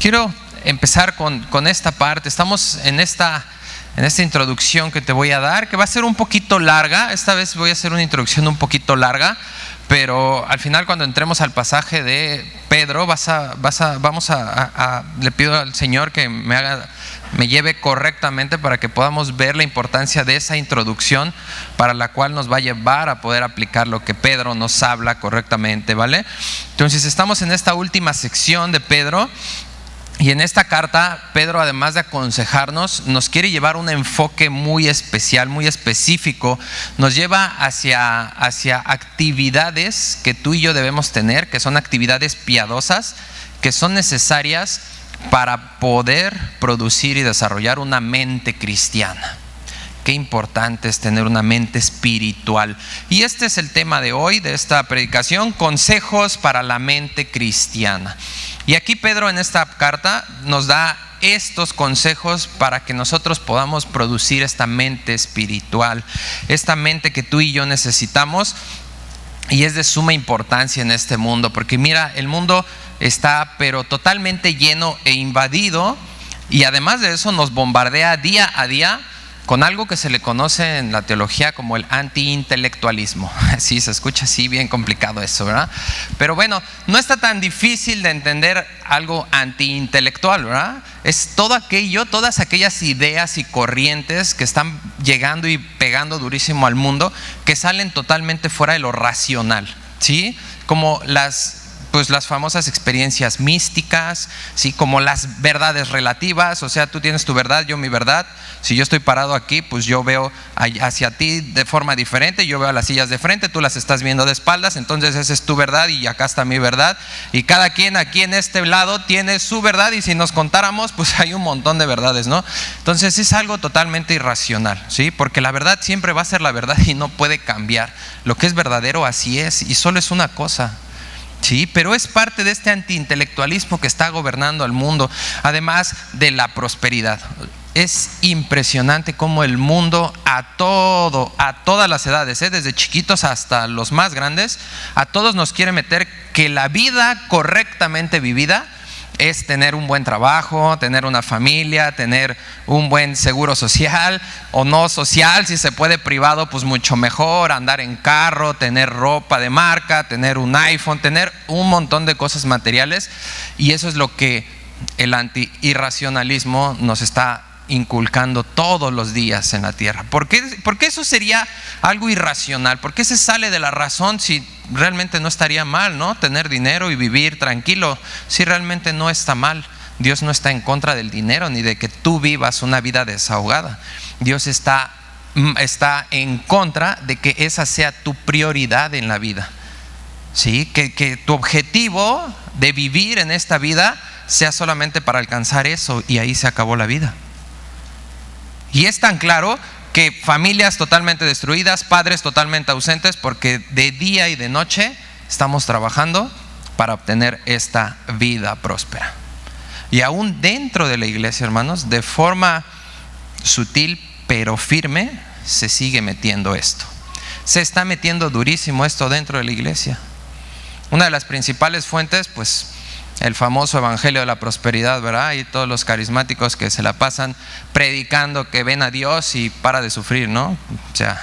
quiero empezar con esta parte. Estamos en esta introducción que te voy a dar, que va a ser un poquito larga. Esta vez voy a hacer una introducción un poquito larga, pero al final, cuando entremos al pasaje de Pedro, le pido al Señor que me lleve correctamente para que podamos ver la importancia de esa introducción, para la cual nos va a llevar a poder aplicar lo que Pedro nos habla correctamente, ¿vale? Entonces, estamos en esta última sección de Pedro. Y en esta carta, Pedro, además de aconsejarnos, nos quiere llevar un enfoque muy especial, muy específico. Nos lleva hacia actividades que tú y yo debemos tener, que son actividades piadosas, que son necesarias para poder producir y desarrollar una mente cristiana. Qué importante es tener una mente espiritual. Y este es el tema de hoy, de esta predicación: consejos para la mente cristiana. Y aquí Pedro, en esta carta, nos da estos consejos para que nosotros podamos producir esta mente espiritual, esta mente que tú y yo necesitamos, y es de suma importancia en este mundo, porque mira, el mundo está pero totalmente lleno e invadido, y además de eso nos bombardea día a día con algo que se le conoce en la teología como el antiintelectualismo. Sí, se escucha así bien complicado eso, ¿verdad? Pero bueno, no está tan difícil de entender algo antiintelectual, ¿verdad? Es todas aquellas ideas y corrientes que están llegando y pegando durísimo al mundo, que salen totalmente fuera de lo racional, ¿sí? Como las famosas experiencias místicas, ¿sí? Como las verdades relativas. O sea, tú tienes tu verdad, yo mi verdad. Si yo estoy parado aquí, pues yo veo hacia ti de forma diferente. Yo veo las sillas de frente, tú las estás viendo de espaldas. Entonces esa es tu verdad y acá está mi verdad. Y cada quien aquí en este lado tiene su verdad, y si nos contáramos, pues hay un montón de verdades, ¿no? Entonces es algo totalmente irracional, ¿sí? Porque la verdad siempre va a ser la verdad y no puede cambiar. Lo que es verdadero así es, y solo es una cosa. Sí, pero es parte de este antiintelectualismo que está gobernando al mundo, además de la prosperidad. Es impresionante cómo el mundo a todas las edades, desde chiquitos hasta los más grandes, a todos nos quiere meter que la vida correctamente vivida es tener un buen trabajo, tener una familia, tener un buen seguro social o no social, si se puede privado, pues mucho mejor, andar en carro, tener ropa de marca, tener un iPhone, tener un montón de cosas materiales. Y eso es lo que el anti-irracionalismo nos está inculcando todos los días en la tierra. ¿Por qué eso sería algo irracional? ¿Por qué se sale de la razón si realmente no estaría mal, ¿no? Tener dinero y vivir tranquilo, si realmente no está mal. Dios no está en contra del dinero ni de que tú vivas una vida desahogada. Dios está en contra de que esa sea tu prioridad en la vida, ¿sí? Que tu objetivo de vivir en esta vida sea solamente para alcanzar eso, y ahí se acabó la vida. Y es tan claro que familias totalmente destruidas, padres totalmente ausentes, porque de día y de noche estamos trabajando para obtener esta vida próspera. Y aún dentro de la iglesia, hermanos, de forma sutil pero firme, se sigue metiendo esto. Se está metiendo durísimo esto dentro de la iglesia. Una de las principales fuentes, pues, el famoso evangelio de la prosperidad, ¿verdad? Y todos los carismáticos que se la pasan predicando que ven a Dios y para de sufrir, ¿no? O sea,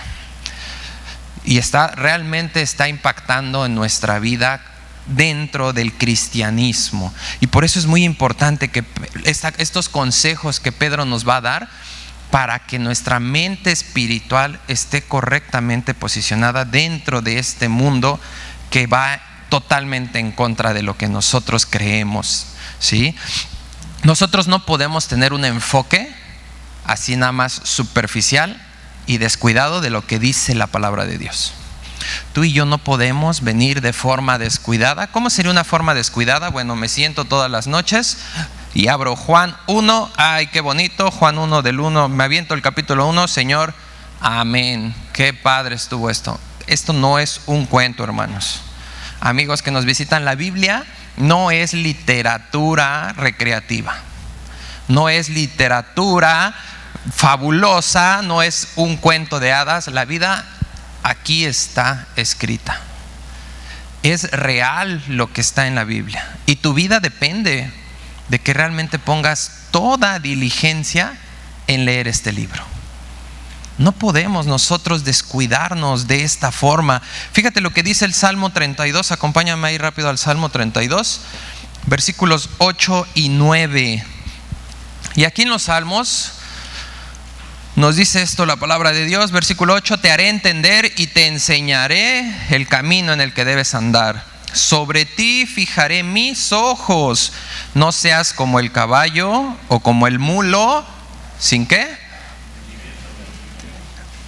y realmente está impactando en nuestra vida dentro del cristianismo. Y por eso es muy importante que estos consejos que Pedro nos va a dar, para que nuestra mente espiritual esté correctamente posicionada dentro de este mundo que va totalmente en contra de lo que nosotros creemos, ¿sí? Nosotros no podemos tener un enfoque así nada más superficial y descuidado de lo que dice la palabra de Dios. Tú y yo no podemos venir de forma descuidada. ¿Cómo sería una forma descuidada? Bueno, me siento todas las noches y abro Juan 1, ay, qué bonito, Juan 1 del 1, me aviento el capítulo 1, Señor, amén, qué padre estuvo esto. Esto no es un cuento, hermanos. Amigos que nos visitan, la Biblia no es literatura recreativa, no es literatura fabulosa, no es un cuento de hadas. La vida aquí está escrita. Es real lo que está en la Biblia. Y tu vida depende de que realmente pongas toda diligencia en leer este libro. No podemos nosotros descuidarnos de esta forma. Fíjate lo que dice el Salmo 32. Acompáñame ahí rápido al Salmo 32, versículos 8 y 9. Y aquí en los Salmos nos dice esto la palabra de Dios. Versículo 8: te haré entender y te enseñaré el camino en el que debes andar. Sobre ti fijaré mis ojos. No seas como el caballo o como el mulo. ¿Sin qué?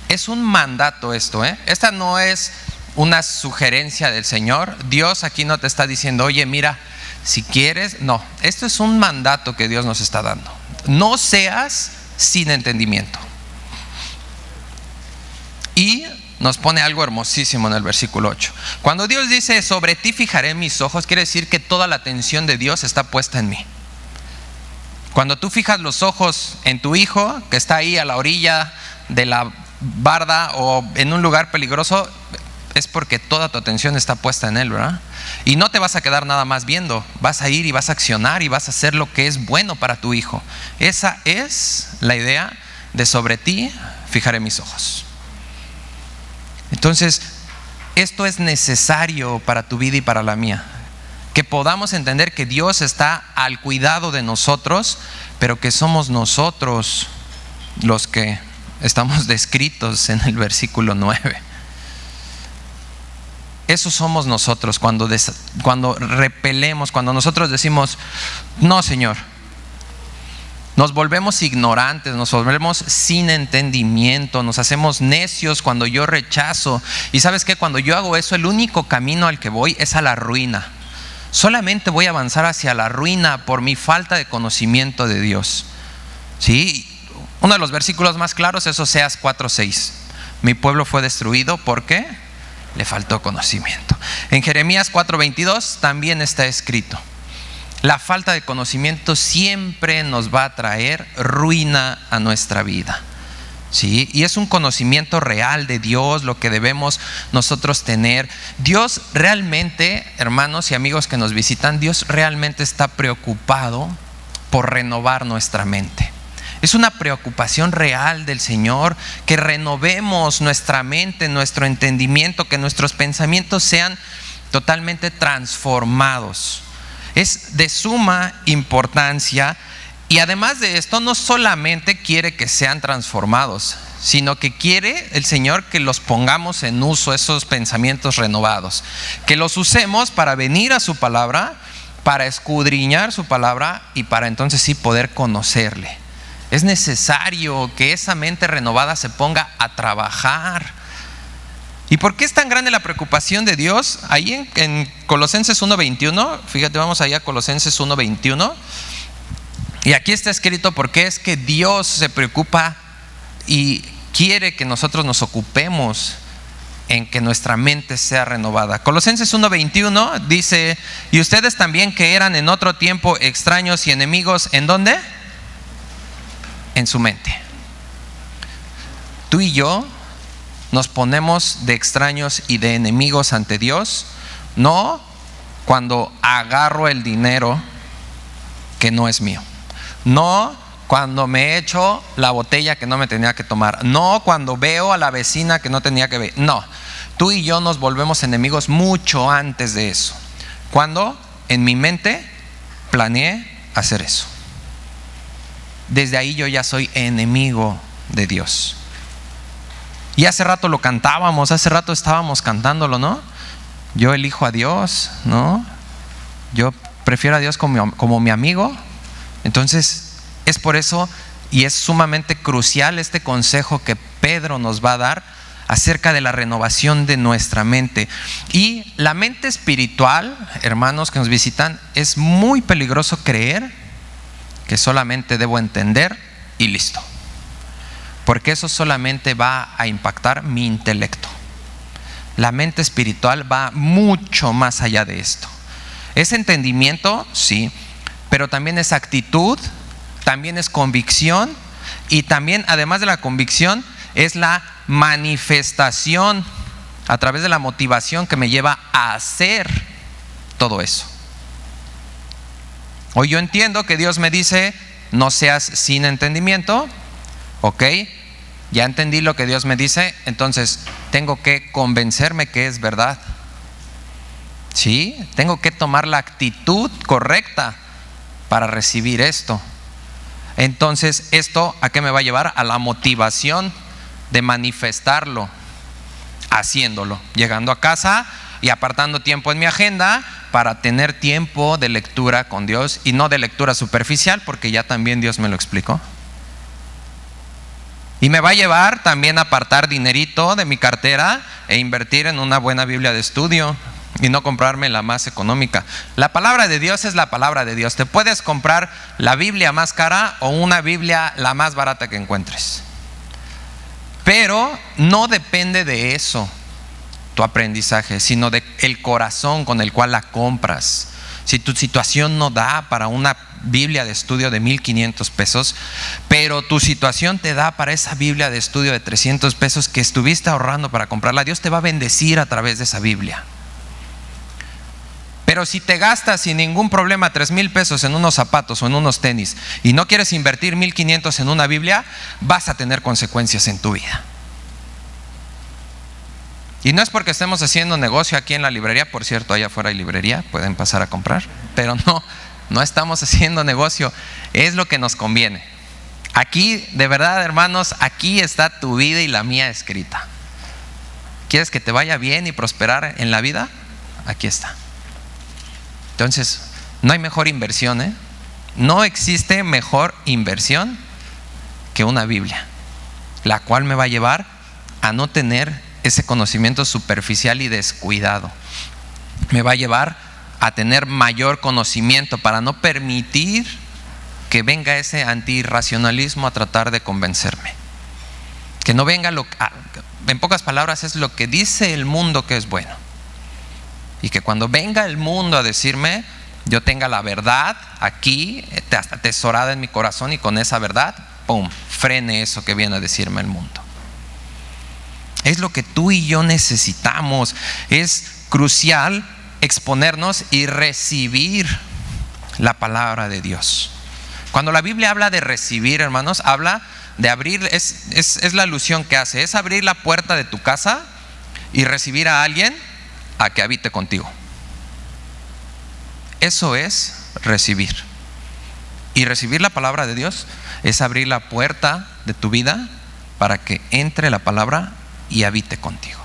Es un mandato esto, ¿eh? Esta no es una sugerencia del Señor. Dios aquí no te está diciendo, oye, mira, si quieres. No, esto es un mandato que Dios nos está dando. No seas sin entendimiento. Y nos pone algo hermosísimo en el versículo 8. Cuando Dios dice, sobre ti fijaré mis ojos, quiere decir que toda la atención de Dios está puesta en mí. Cuando tú fijas los ojos en tu hijo, que está ahí a la orilla de la barda o en un lugar peligroso, es porque toda tu atención está puesta en él, ¿verdad? Y no te vas a quedar nada más viendo, vas a ir y vas a accionar y vas a hacer lo que es bueno para tu hijo. Esa es la idea de sobre ti fijaré mis ojos. Entonces, esto es necesario para tu vida y para la mía, que podamos entender que Dios está al cuidado de nosotros, pero que somos nosotros los que estamos descritos en el versículo 9. Eso somos nosotros cuando repelemos, cuando nosotros decimos, no, Señor. Nos volvemos ignorantes, nos volvemos sin entendimiento, nos hacemos necios cuando yo rechazo. Y ¿sabes qué? Cuando yo hago eso, el único camino al que voy es a la ruina. Solamente voy a avanzar hacia la ruina por mi falta de conocimiento de Dios. ¿Sí? Uno de los versículos más claros es Oseas 4:6. Mi pueblo fue destruido, ¿por qué? Le faltó conocimiento. En Jeremías 4:22 también está escrito. La falta de conocimiento siempre nos va a traer ruina a nuestra vida. ¿Sí? Y es un conocimiento real de Dios lo que debemos nosotros tener. Dios realmente, hermanos y amigos que nos visitan, Dios realmente está preocupado por renovar nuestra mente. Es una preocupación real del Señor que renovemos nuestra mente, nuestro entendimiento, que nuestros pensamientos sean totalmente transformados. Es de suma importancia. Y además de esto, no solamente quiere que sean transformados, sino que quiere el Señor que los pongamos en uso, esos pensamientos renovados, que los usemos para venir a su palabra, para escudriñar su palabra y para entonces sí poder conocerle. Es necesario que esa mente renovada se ponga a trabajar. ¿Y por qué es tan grande la preocupación de Dios? Ahí en Colosenses 1:21, fíjate, vamos allá a Colosenses 1:21. Y aquí está escrito porque es que Dios se preocupa y quiere que nosotros nos ocupemos en que nuestra mente sea renovada. Colosenses 1:21 dice, y ustedes también que eran en otro tiempo extraños y enemigos, ¿en dónde? En su mente. Tú y yo nos ponemos de extraños y de enemigos ante Dios, no cuando agarro el dinero que no es mío. No cuando me echo la botella que no me tenía que tomar. No cuando veo a la vecina que no tenía que ver. No, tú y yo nos volvemos enemigos mucho antes de eso. Cuando en mi mente planeé hacer eso. Desde ahí yo ya soy enemigo de Dios. Y hace rato lo cantábamos, hace rato estábamos cantándolo, ¿no? Yo elijo a Dios, ¿no? Yo prefiero a Dios como mi amigo. Entonces, es por eso y es sumamente crucial este consejo que Pedro nos va a dar acerca de la renovación de nuestra mente. Y la mente espiritual, hermanos que nos visitan, es muy peligroso creer que solamente debo entender y listo. Porque eso solamente va a impactar mi intelecto. La mente espiritual va mucho más allá de esto. Es entendimiento, sí, pero también es actitud, también es convicción y también, además de la convicción, es la manifestación a través de la motivación que me lleva a hacer todo eso. Hoy yo entiendo que Dios me dice, no seas sin entendimiento. Ok, ya entendí lo que Dios me dice, entonces tengo que convencerme que es verdad. Sí, tengo que tomar la actitud correcta para recibir esto. Entonces, ¿esto a qué me va a llevar? A la motivación de manifestarlo, haciéndolo, llegando a casa y apartando tiempo en mi agenda para tener tiempo de lectura con Dios, y no de lectura superficial, porque ya también Dios me lo explicó. Y me va a llevar también a apartar dinerito de mi cartera e invertir en una buena Biblia de estudio y no comprarme la más económica. La palabra de Dios es la palabra de Dios. Te puedes comprar la Biblia más cara o una Biblia la más barata que encuentres, pero no depende de eso tu aprendizaje, sino de el corazón con el cual la compras. Si tu situación no da para una Biblia de estudio de 1,500 pesos, pero tu situación te da para esa Biblia de estudio de 300 pesos que estuviste ahorrando para comprarla, Dios te va a bendecir a través de esa Biblia. Pero si te gastas sin ningún problema 3,000 pesos en unos zapatos o en unos tenis y no quieres invertir 1,500 en una Biblia, vas a tener consecuencias en tu vida. Y no es porque estemos haciendo negocio aquí en la librería, por cierto, allá afuera hay librería, pueden pasar a comprar, pero no estamos haciendo negocio, es lo que nos conviene. Aquí, de verdad, hermanos, aquí está tu vida y la mía escrita. ¿Quieres que te vaya bien y prosperar en la vida? Aquí está. Entonces, no hay mejor inversión, No existe mejor inversión que una Biblia, la cual me va a llevar a no tener ese conocimiento superficial y descuidado. Me va a llevar a tener mayor conocimiento para no permitir que venga ese antirracionalismo a tratar de convencerme. Que no venga en pocas palabras, es lo que dice el mundo que es bueno. Y que cuando venga el mundo a decirme, yo tenga la verdad aquí atesorada en mi corazón, y con esa verdad, ¡pum!, frene eso que viene a decirme el mundo. Es lo que tú y yo necesitamos. Es crucial exponernos y recibir la palabra de Dios. Cuando la Biblia habla de recibir, hermanos, habla de abrir, es la alusión que hace, es abrir la puerta de tu casa y recibir a alguien a que habite contigo. Eso es recibir. Y recibir la palabra de Dios es abrir la puerta de tu vida para que entre la palabra y habite contigo.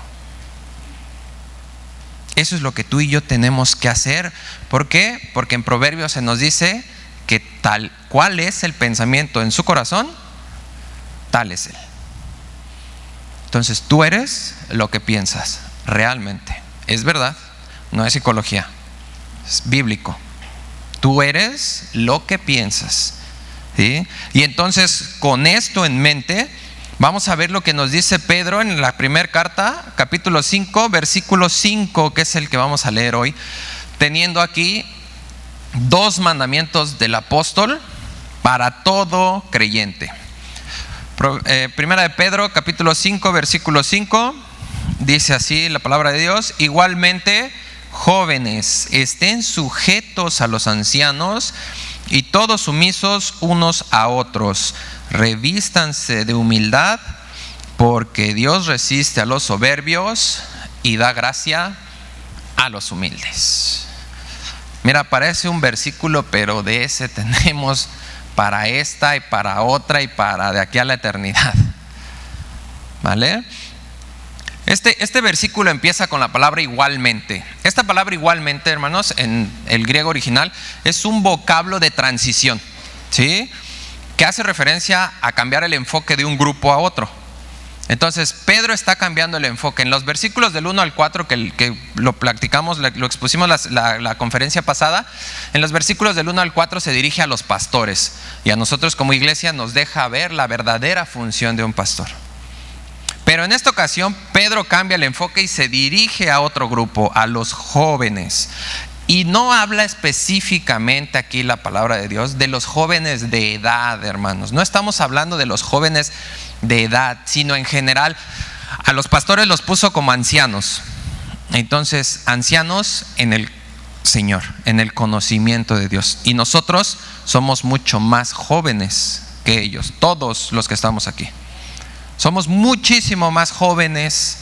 Eso es lo que tú y yo tenemos que hacer. ¿Por qué? Porque en Proverbios se nos dice que tal cual es el pensamiento en su corazón, tal es él. Entonces tú eres lo que piensas realmente. Es verdad, no es psicología, es bíblico. Tú eres lo que piensas, ¿sí? Y entonces, con esto en mente, vamos a ver lo que nos dice Pedro en la primera carta, capítulo 5, versículo 5, que es el que vamos a leer hoy, teniendo aquí 2 mandamientos del apóstol para todo creyente. Primera de Pedro, capítulo 5, versículo 5, dice así la palabra de Dios: igualmente, jóvenes, estén sujetos a los ancianos y todos sumisos unos a otros. Revístanse de humildad, porque Dios resiste a los soberbios y da gracia a los humildes. Mira, parece un versículo, pero de ese tenemos para esta y para otra y para de aquí a la eternidad. ¿Vale? Este versículo empieza con la palabra igualmente. Esta palabra igualmente, hermanos, en el griego original es un vocablo de transición, ¿sí?, que hace referencia a cambiar el enfoque de un grupo a otro. Entonces Pedro está cambiando el enfoque. En los versículos del 1 al 4 que lo platicamos, lo expusimos la conferencia pasada, en los versículos del 1 al 4 se dirige a los pastores, y a nosotros como iglesia nos deja ver la verdadera función de un pastor. Pero en esta ocasión Pedro cambia el enfoque y se dirige a otro grupo, a los jóvenes. Y no habla específicamente aquí la palabra de Dios de los jóvenes de edad, hermanos. No estamos hablando de los jóvenes de edad, sino en general. A los pastores los puso como ancianos. Entonces, ancianos en el Señor, en el conocimiento de Dios. Y nosotros somos mucho más jóvenes que ellos, todos los que estamos aquí. Somos muchísimo más jóvenes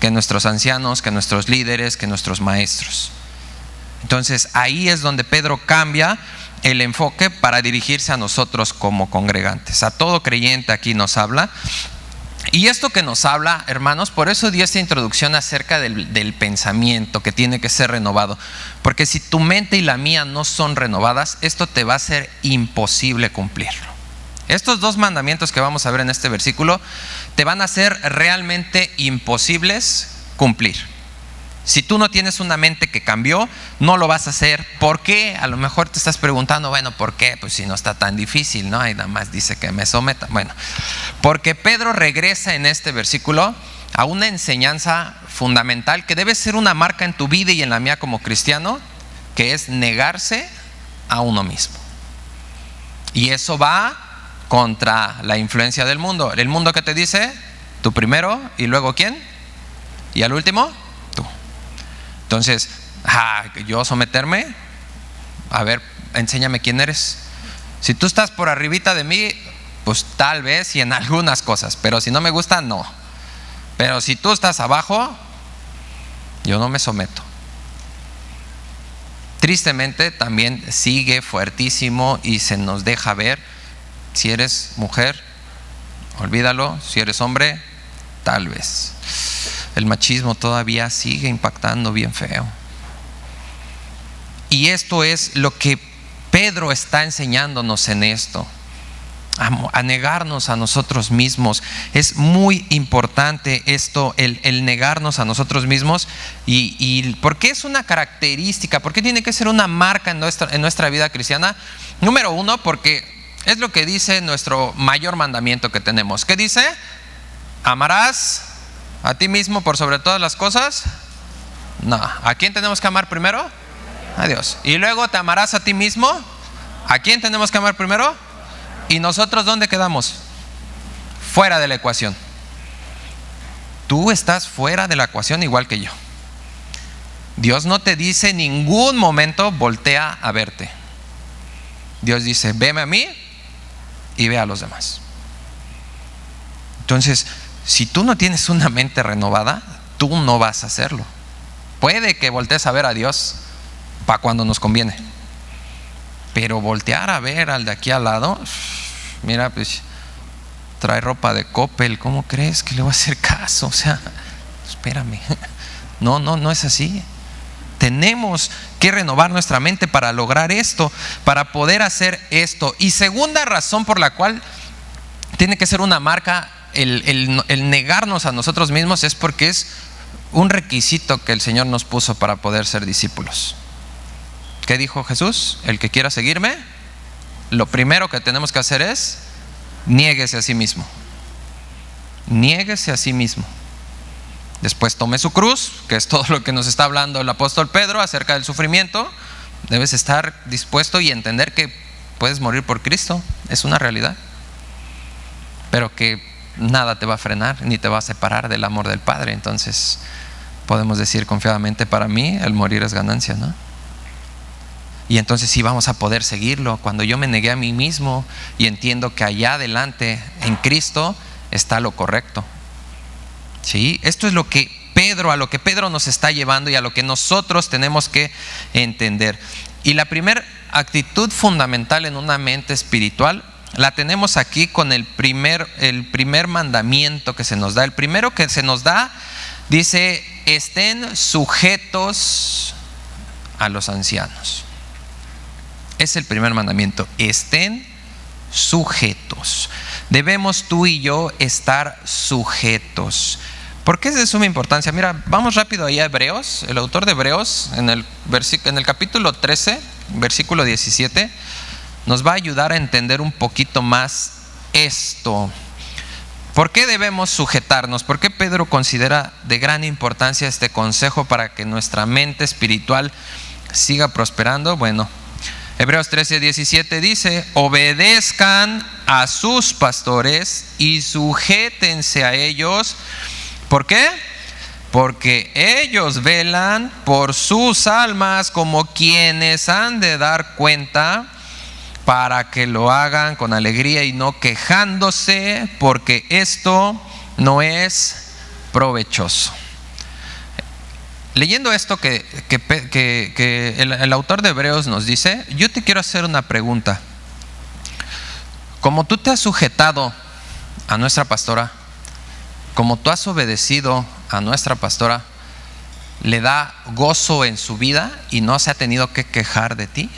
que nuestros ancianos, que nuestros líderes, que nuestros maestros. Entonces ahí es donde Pedro cambia el enfoque para dirigirse a nosotros como congregantes. A todo creyente aquí nos habla. Y esto que nos habla, hermanos, por eso di esta introducción acerca del pensamiento que tiene que ser renovado. Porque si tu mente y la mía no son renovadas, esto te va a ser imposible cumplirlo. Estos dos mandamientos que vamos a ver en este versículo te van a ser realmente imposibles cumplir. Si tú no tienes una mente que cambió, no lo vas a hacer. ¿Por qué? A lo mejor te estás preguntando, bueno, ¿por qué? Pues si no está tan difícil, ¿no? Y nada más dice que me someta. Bueno, porque Pedro regresa en este versículo a una enseñanza fundamental que debe ser una marca en tu vida y en la mía como cristiano, que es negarse a uno mismo. Y eso va contra la influencia del mundo. El mundo que te dice, tú primero y luego ¿quién? Y al último, tú. Entonces, yo someterme, a ver, enséñame quién eres. Si tú estás por arribita de mí, pues tal vez y en algunas cosas, pero si no me gusta, no. Pero si tú estás abajo, yo no me someto. Tristemente también sigue fuertísimo y se nos deja ver. Si eres mujer, olvídalo. Si eres hombre, tal vez. El machismo todavía sigue impactando bien feo. Y esto es lo que Pedro está enseñándonos en esto, a negarnos a nosotros mismos. Es muy importante esto, el negarnos a nosotros mismos. Y ¿por qué es una característica? ¿Por qué tiene que ser una marca en nuestra vida cristiana? Número uno, porque es lo que dice nuestro mayor mandamiento que tenemos. ¿Qué dice? ¿Amarás a ti mismo por sobre todas las cosas? No. ¿A quién tenemos que amar primero? A Dios. Y luego te amarás a ti mismo. ¿A quién tenemos que amar primero? ¿Y nosotros dónde quedamos? Fuera de la ecuación. Tú estás fuera de la ecuación igual que yo. Dios no te dice en ningún momento voltea a verte. Dios dice, veme a mí y ve a los demás. Entonces, si tú no tienes una mente renovada, tú no vas a hacerlo. Puede que voltees a ver a Dios para cuando nos conviene, pero voltear a ver al de aquí al lado, mira, pues trae ropa de Coppel, ¿cómo crees que le voy a hacer caso? O sea, espérame. No es así. Tenemos que renovar nuestra mente para lograr esto, para poder hacer esto. Y segunda razón por la cual tiene que ser una marca el negarnos a nosotros mismos, es porque es un requisito que el Señor nos puso para poder ser discípulos. ¿Qué dijo Jesús? El que quiera seguirme, lo primero que tenemos que hacer es niéguese a sí mismo. Niéguese a sí mismo. Después tome su cruz, que es todo lo que nos está hablando el apóstol Pedro acerca del sufrimiento. Debes estar dispuesto y entender que puedes morir por Cristo, es una realidad, pero que nada te va a frenar ni te va a separar del amor del Padre. Entonces podemos decir confiadamente, para mí el morir es ganancia, ¿no? Y entonces sí vamos a poder seguirlo. Cuando yo me negué a mí mismo y entiendo que allá adelante en Cristo está lo correcto. ¿Sí? Esto es a lo que Pedro nos está llevando y a lo que nosotros tenemos que entender. Y la primera actitud fundamental en una mente espiritual la tenemos aquí con el primer mandamiento que se nos da. El primero que se nos da dice: estén sujetos a los ancianos. Es el primer mandamiento: estén sujetos. Debemos tú y yo estar sujetos. ¿Por qué es de suma importancia? Mira, vamos rápido ahí a Hebreos. El autor de Hebreos en el capítulo 13, versículo 17, nos va a ayudar a entender un poquito más esto. ¿Por qué debemos sujetarnos? ¿Por qué Pedro considera de gran importancia este consejo para que nuestra mente espiritual siga prosperando? Bueno, Hebreos 13, 17 dice: obedezcan a sus pastores y sujétense a ellos. ¿Por qué? porque ellos velan por sus almas como quienes han de dar cuenta, para que lo hagan con alegría y no quejándose, porque esto no es provechoso. Leyendo esto que el autor de Hebreos nos dice, yo te quiero hacer una pregunta. Como tú te has sujetado a nuestra pastora, como tú has obedecido a nuestra pastora, ¿le da gozo en su vida y no se ha tenido que quejar de ti?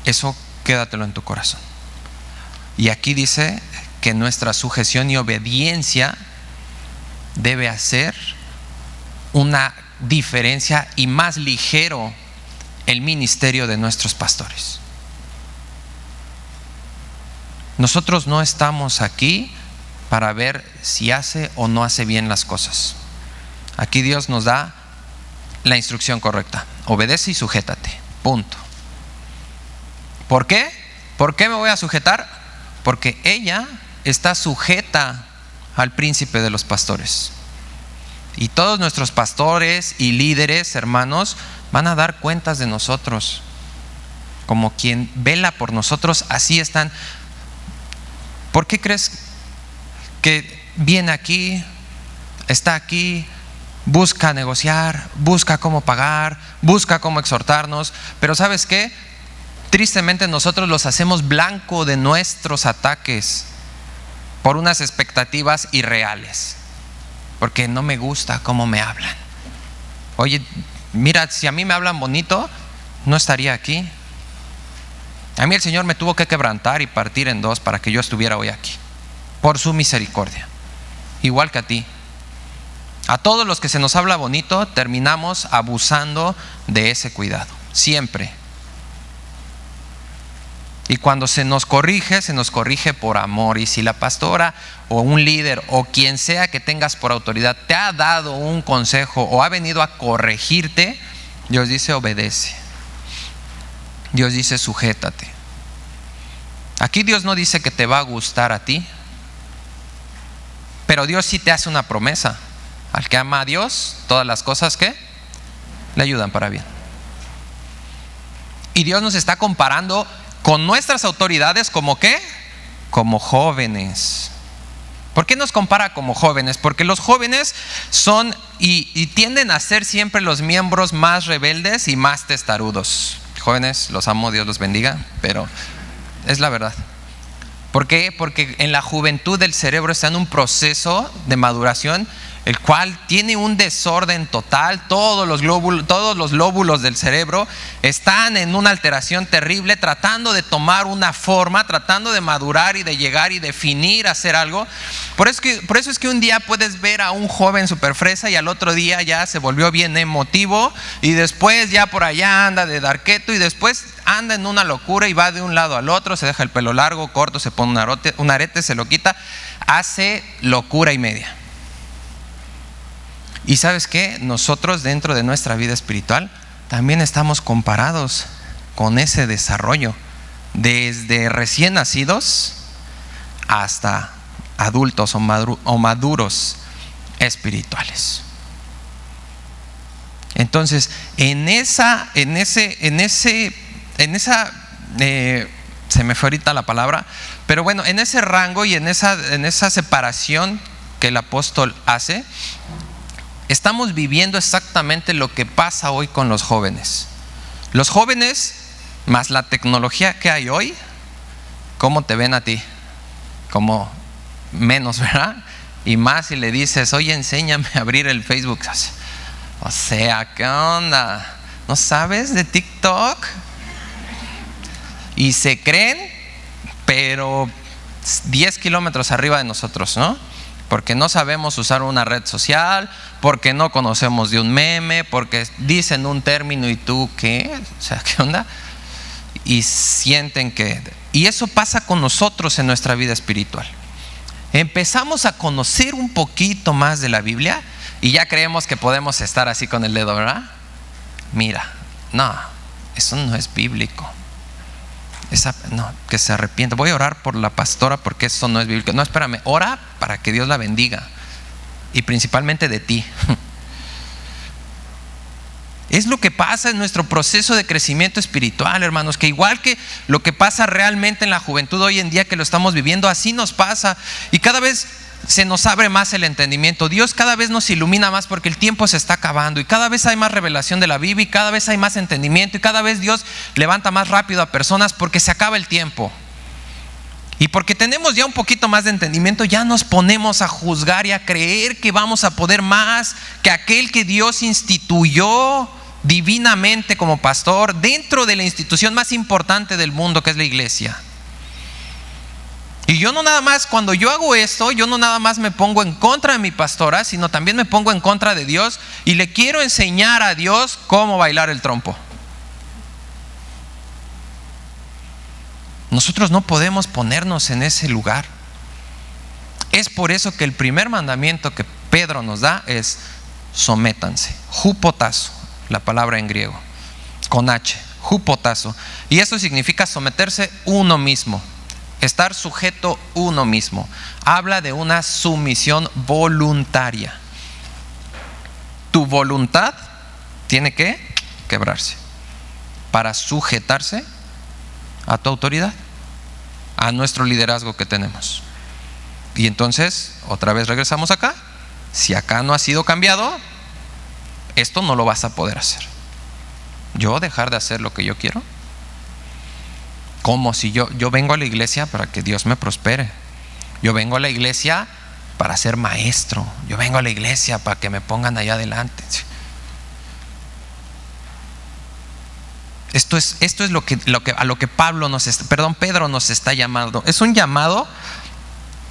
Eso quédatelo en tu corazón. Y aquí dice que nuestra sujeción y obediencia debe hacer una diferencia y más ligero el ministerio de nuestros pastores. Nosotros no estamos aquí para ver si hace o no hace bien las cosas. Aquí Dios nos da la instrucción correcta: obedece y sujétate, punto. ¿Por qué? ¿Por qué me voy a sujetar? Porque ella está sujeta al príncipe de los pastores. Y todos nuestros pastores y líderes, hermanos, van a dar cuentas de nosotros. Como quien vela por nosotros, así están. ¿Por qué crees que viene aquí, está aquí, busca negociar, busca cómo pagar, busca cómo exhortarnos? Pero ¿sabes qué? Tristemente nosotros los hacemos blanco de nuestros ataques por unas expectativas irreales, porque no me gusta cómo me hablan. Oye, mira, si a mí me hablan bonito, no estaría aquí. A mí el Señor me tuvo que quebrantar y partir en dos para que yo estuviera hoy aquí, por su misericordia, igual que a ti. A todos los que se nos habla bonito, terminamos abusando de ese cuidado, siempre. Y cuando se nos corrige por amor. Y si la pastora o un líder o quien sea que tengas por autoridad te ha dado un consejo o ha venido a corregirte, Dios dice obedece. Dios dice sujétate. Aquí Dios no dice que te va a gustar a ti, pero Dios sí te hace una promesa: al que ama a Dios, todas las cosas que le ayudan para bien. Y Dios nos está comparando con nuestras autoridades, ¿como qué? Como jóvenes. ¿Por qué nos compara como jóvenes? Porque los jóvenes son y tienden a ser siempre los miembros más rebeldes y más testarudos. Jóvenes, los amo, Dios los bendiga, pero es la verdad. ¿Por qué? Porque en la juventud el cerebro está en un proceso de maduración, el cual tiene un desorden total. Todos los lóbulos del cerebro están en una alteración terrible, tratando de tomar una forma, tratando de madurar y de llegar y definir, hacer algo. Por eso es que un día puedes ver a un joven super fresa y al otro día ya se volvió bien emotivo, y después ya por allá anda de darqueto, y después anda en una locura y va de un lado al otro, se deja el pelo largo, corto, se pone un arete, se lo quita, hace locura y media. Y ¿sabes qué? Nosotros dentro de nuestra vida espiritual también estamos comparados con ese desarrollo, desde recién nacidos hasta adultos o maduros espirituales. Entonces, se me fue ahorita la palabra, pero bueno, en ese rango y en esa separación que el apóstol hace, estamos viviendo exactamente lo que pasa hoy con los jóvenes. Los jóvenes, más la tecnología que hay hoy, ¿cómo te ven a ti? Como menos, ¿verdad? Y más si le dices, oye, enséñame a abrir el Facebook. O sea, ¿qué onda? ¿No sabes de TikTok? Y se creen, pero 10 kilómetros arriba de nosotros, ¿no? Porque no sabemos usar una red social, porque no conocemos de un meme, porque dicen un término y tú, ¿qué? O sea, ¿qué onda? Y sienten que... Y eso pasa con nosotros en nuestra vida espiritual. Empezamos a conocer un poquito más de la Biblia y ya creemos que podemos estar así con el dedo, ¿verdad? Mira, no, eso no es bíblico. No, que se arrepienta. Voy a orar por la pastora porque eso no es bíblico. No, espérame, ora para que Dios la bendiga. y principalmente de ti. Es lo que pasa en nuestro proceso de crecimiento espiritual, hermanos, que igual que lo que pasa realmente en la juventud hoy en día que lo estamos viviendo, así nos pasa. Y cada vez se nos abre más el entendimiento. Dios cada vez nos ilumina más porque el tiempo se está acabando y cada vez hay más revelación de la Biblia y cada vez hay más entendimiento y cada vez Dios levanta más rápido a personas porque se acaba el tiempo. Y porque tenemos ya un poquito más de entendimiento, ya nos ponemos a juzgar y a creer que vamos a poder más que aquel que Dios instituyó divinamente como pastor dentro de la institución más importante del mundo, que es la iglesia. Y yo no nada más, cuando yo hago esto, yo no nada más me pongo en contra de mi pastora, sino también me pongo en contra de Dios y le quiero enseñar a Dios cómo bailar el trompo. Nosotros no podemos ponernos en ese lugar. Es por eso que el primer mandamiento que Pedro nos da es sométanse, hupotazo, la palabra en griego, con H, hupotazo. Y eso significa someterse uno mismo, estar sujeto uno mismo. Habla de una sumisión voluntaria. Tu voluntad tiene que quebrarse para sujetarse a tu autoridad, a nuestro liderazgo que tenemos. Y entonces, otra vez regresamos acá. Si acá no ha sido cambiado, esto no lo vas a poder hacer. Yo dejar de hacer lo que yo quiero, como si yo vengo a la iglesia para que Dios me prospere. Yo vengo a la iglesia para ser maestro. Yo vengo a la iglesia para que me pongan allá adelante. Esto es a lo que Pedro nos está llamando. Es un llamado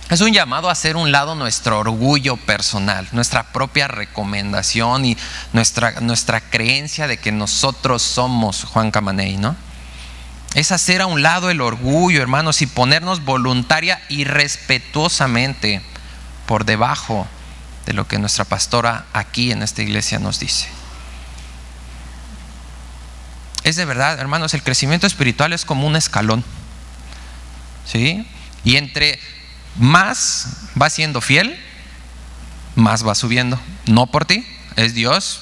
a hacer un lado nuestro orgullo personal, nuestra propia recomendación y nuestra creencia de que nosotros somos Juan Camaney, ¿no? Es hacer a un lado el orgullo, hermanos, y ponernos voluntaria y respetuosamente por debajo de lo que nuestra pastora aquí en esta iglesia nos dice. Es de verdad, hermanos, el crecimiento espiritual es como un escalón, ¿sí? Y entre más va siendo fiel, más va subiendo. No por ti, es Dios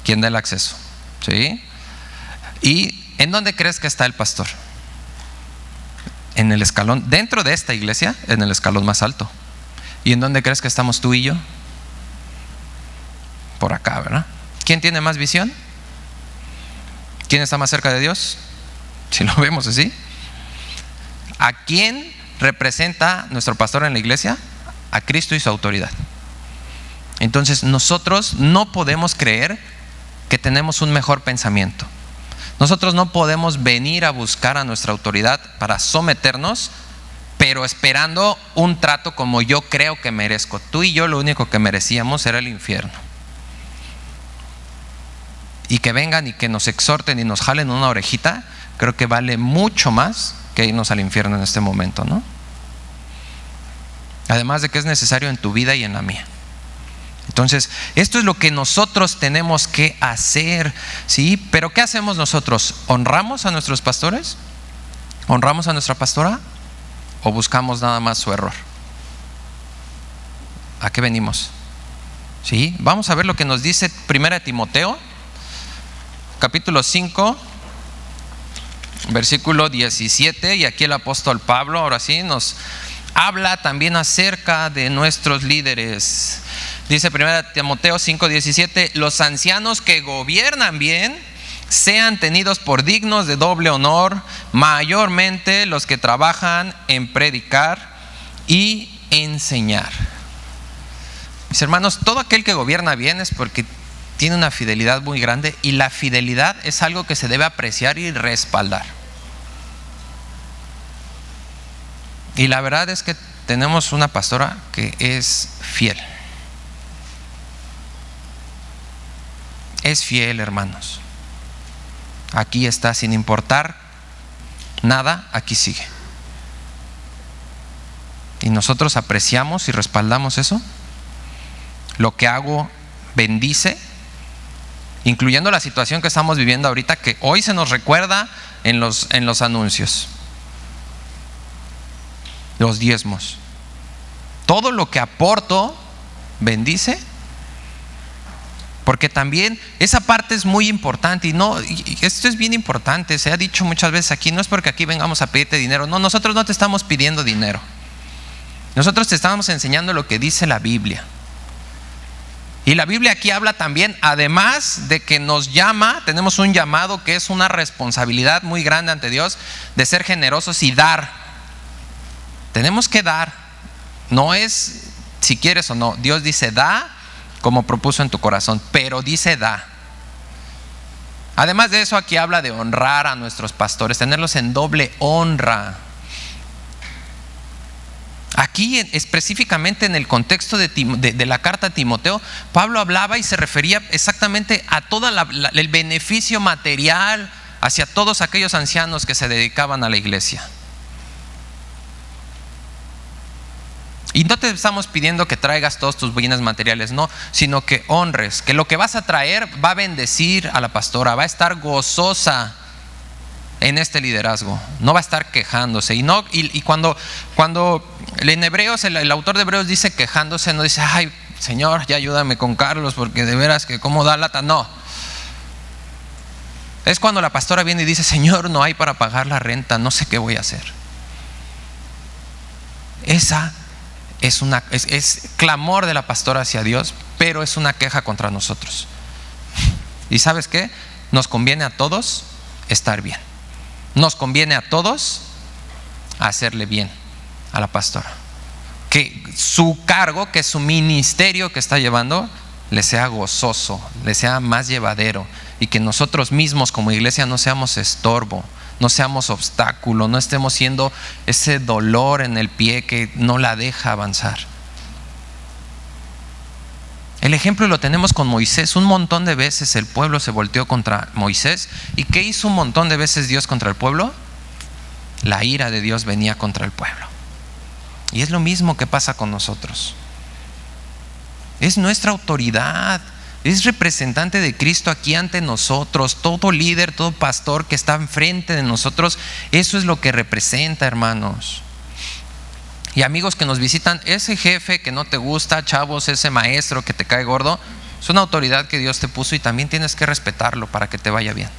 quien da el acceso, ¿sí? ¿Y en dónde crees que está el pastor? En el escalón, dentro de esta iglesia, en el escalón más alto. ¿Y en dónde crees que estamos tú y yo? Por acá, ¿verdad? ¿Quién tiene más visión? ¿Quién está más cerca de Dios? Si lo vemos así. ¿A quién representa nuestro pastor en la iglesia? A Cristo y su autoridad. Entonces nosotros no podemos creer que tenemos un mejor pensamiento. Nosotros no podemos venir a buscar a nuestra autoridad para someternos, pero esperando un trato como yo creo que merezco. Tú y yo lo único que merecíamos era el infierno. Y que vengan y que nos exhorten y nos jalen una orejita, creo que vale mucho más que irnos al infierno en este momento, ¿no? Además de que es necesario en tu vida y en la mía. Entonces, esto es lo que nosotros tenemos que hacer, ¿sí? Pero ¿qué hacemos nosotros? ¿Honramos a nuestros pastores? ¿Honramos a nuestra pastora? ¿O buscamos nada más su error? ¿A qué venimos? ¿Sí? Vamos a ver lo que nos dice 1 Timoteo capítulo 5, versículo 17, y aquí el apóstol Pablo ahora sí nos habla también acerca de nuestros líderes. Dice 1 Timoteo 5, 17: los ancianos que gobiernan bien sean tenidos por dignos de doble honor, mayormente los que trabajan en predicar y enseñar. Mis hermanos, todo aquel que gobierna bien es porque tiene una fidelidad muy grande, y la fidelidad es algo que se debe apreciar y respaldar. Y la verdad es que tenemos una pastora que es fiel. Es fiel, hermanos. Aquí está, sin importar nada, aquí sigue. Y nosotros apreciamos y respaldamos eso. Lo que hago bendice, incluyendo la situación que estamos viviendo ahorita, que hoy se nos recuerda en los anuncios. Los diezmos. Todo lo que aporto bendice. Porque también esa parte es muy importante, y esto es bien importante, se ha dicho muchas veces aquí, no es porque aquí vengamos a pedirte dinero, no, nosotros no te estamos pidiendo dinero, nosotros te estamos enseñando lo que dice la Biblia. Y la Biblia aquí habla también, además de que nos llama, tenemos un llamado que es una responsabilidad muy grande ante Dios, de ser generosos y dar. Tenemos que dar, no es si quieres o no, Dios dice da, como propuso en tu corazón, pero dice da. Además de eso, aquí habla de honrar a nuestros pastores, tenerlos en doble honra. Aquí específicamente en el contexto de la carta a Timoteo, Pablo hablaba y se refería exactamente a todo el beneficio material hacia todos aquellos ancianos que se dedicaban a la iglesia. Y no te estamos pidiendo que traigas todos tus bienes materiales, no, sino que honres, que lo que vas a traer va a bendecir a la pastora, va a estar gozosa en este liderazgo, no va a estar quejándose. Y cuando en Hebreos, el autor de Hebreos dice quejándose, no dice, ay Señor, ya ayúdame con Carlos, porque de veras que cómo da lata, no. Es cuando la pastora viene y dice, Señor, no hay para pagar la renta, no sé qué voy a hacer. Esa es clamor de la pastora hacia Dios, pero es una queja contra nosotros. ¿Y sabes qué? Nos conviene a todos estar bien. Nos conviene a todos hacerle bien a la pastora. Que su cargo, que su ministerio que está llevando, le sea gozoso, le sea más llevadero, y que nosotros mismos como iglesia no seamos estorbo, no seamos obstáculo, no estemos siendo ese dolor en el pie que no la deja avanzar. El ejemplo lo tenemos con Moisés. Un montón de veces el pueblo se volteó contra Moisés. ¿Y qué hizo un montón de veces Dios contra el pueblo? La ira de Dios venía contra el pueblo. Y es lo mismo que pasa con nosotros. Es nuestra autoridad, es representante de Cristo aquí ante nosotros. Todo líder, todo pastor que está enfrente de nosotros, eso es lo que representa, hermanos. Y amigos que nos visitan, ese jefe que no te gusta, chavos, ese maestro que te cae gordo, es una autoridad que Dios te puso y también tienes que respetarlo para que te vaya bien.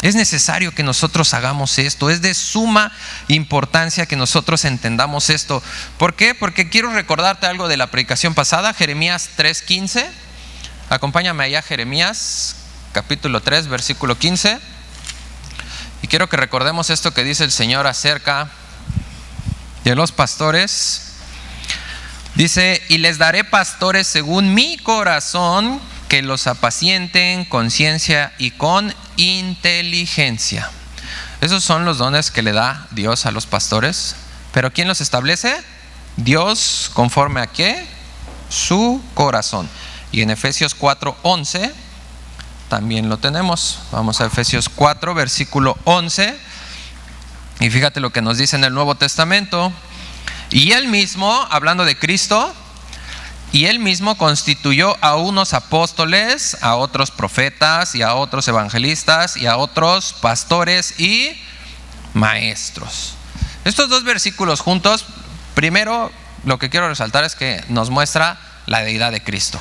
Es necesario que nosotros hagamos esto, es de suma importancia que nosotros entendamos esto. ¿Por qué? Porque quiero recordarte algo de la predicación pasada, Jeremías 3:15. Acompáñame allá, Jeremías capítulo 3, versículo 15. Y quiero que recordemos esto que dice el Señor acerca de los pastores. Dice, y les daré pastores según mi corazón, que los apacienten con ciencia y con inteligencia. Esos son los dones que le da Dios a los pastores. ¿Pero quién los establece? Dios, ¿conforme a qué? Su corazón. Y en Efesios 4:11 también lo tenemos. Vamos a Efesios 4, versículo 11. Y fíjate lo que nos dice en el Nuevo Testamento. Y él mismo, hablando de Cristo, y él mismo constituyó a unos apóstoles, a otros profetas, y a otros evangelistas, y a otros pastores y maestros. Estos dos versículos juntos, primero lo que quiero resaltar es que nos muestra la deidad de Cristo.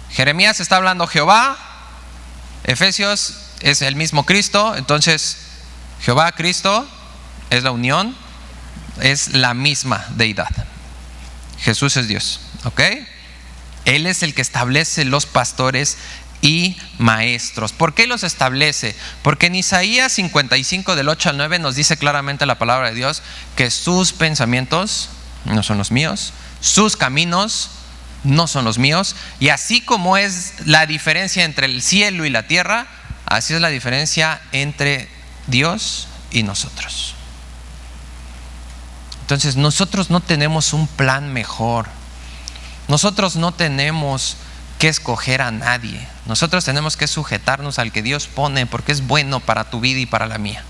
Jeremías está hablando Jehová, Efesios es el mismo Cristo, entonces Jehová, Cristo, es la unión, es la misma deidad. Jesús es Dios, ¿ok? Él es el que establece los pastores y maestros. ¿Por qué los establece? Porque en Isaías 55 del 8 al 9 nos dice claramente la palabra de Dios que sus pensamientos no son los míos, sus caminos no son los míos, y así como es la diferencia entre el cielo y la tierra, así es la diferencia entre Dios y nosotros. Entonces nosotros no tenemos un plan mejor. Nosotros no tenemos que escoger a nadie. Nosotros tenemos que sujetarnos al que Dios pone, porque es bueno para tu vida y para la mía.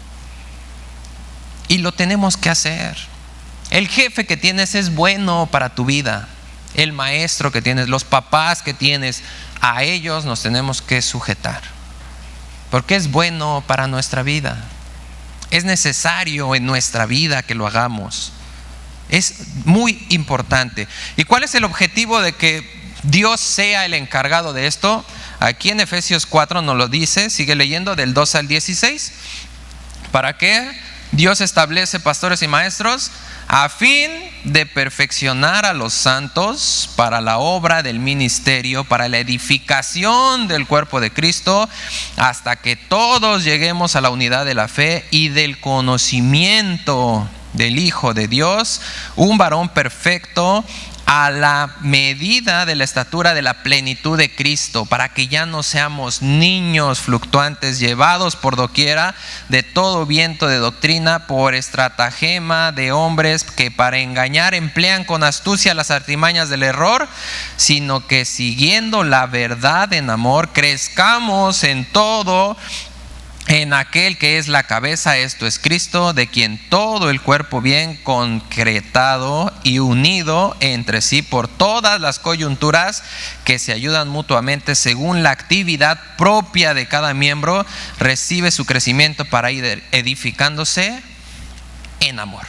Y lo tenemos que hacer. El jefe que tienes es bueno para tu vida. El maestro que tienes, los papás que tienes, a ellos nos tenemos que sujetar, porque es bueno para nuestra vida. Es necesario en nuestra vida que lo hagamos. Es muy importante. ¿Y cuál es el objetivo de que Dios sea el encargado de esto? Aquí en Efesios 4 nos lo dice, sigue leyendo del 2 al 16. ¿Para qué Dios establece pastores y maestros? A fin de perfeccionar a los santos para la obra del ministerio, para la edificación del cuerpo de Cristo, hasta que todos lleguemos a la unidad de la fe y del conocimiento del Hijo de Dios, un varón perfecto, a la medida de la estatura de la plenitud de Cristo, para que ya no seamos niños fluctuantes, llevados por doquiera de todo viento de doctrina, por estratagema de hombres que para engañar emplean con astucia las artimañas del error, sino que siguiendo la verdad en amor, crezcamos en todo en aquel que es la cabeza, esto es Cristo, de quien todo el cuerpo bien concretado y unido entre sí por todas las coyunturas que se ayudan mutuamente según la actividad propia de cada miembro, recibe su crecimiento para ir edificándose en amor.